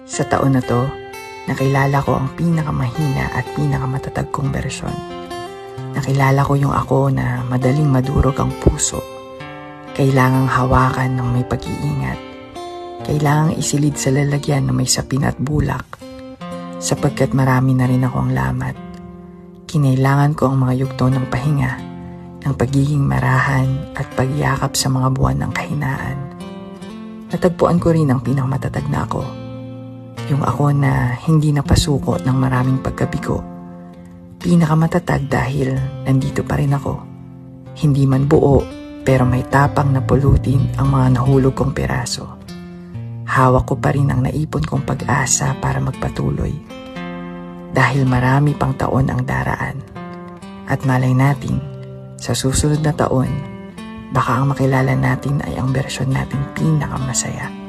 Sa taon na to, nakilala ko ang pinakamahina at pinakamatatag kong bersyon. Nakilala ko yung ako na madaling madurog ang puso. Kailangang hawakan ng may pag-iingat. Kailangang isilid sa lalagyan na may sapin at bulak. Sapagkat marami na rin akong lamat. Kinailangan ko ang mga yugto ng pahinga, ng pagiging marahan at pagyakap sa mga buwan ng kahinaan. Natagpuan ko rin ang pinakamatatag na ako. Yung ako na hindi napasuko ng maraming pagkabigo. Pinakamatatag dahil nandito pa rin ako. Hindi man buo, pero may tapang na pulutin ang mga nahulog kong piraso. Hawak ko pa rin ang naipon kong pag-asa para magpatuloy. Dahil marami pang taon ang daraan. At malay natin, sa susunod na taon, baka ang makilala natin ay ang bersyon natin pinakamasaya.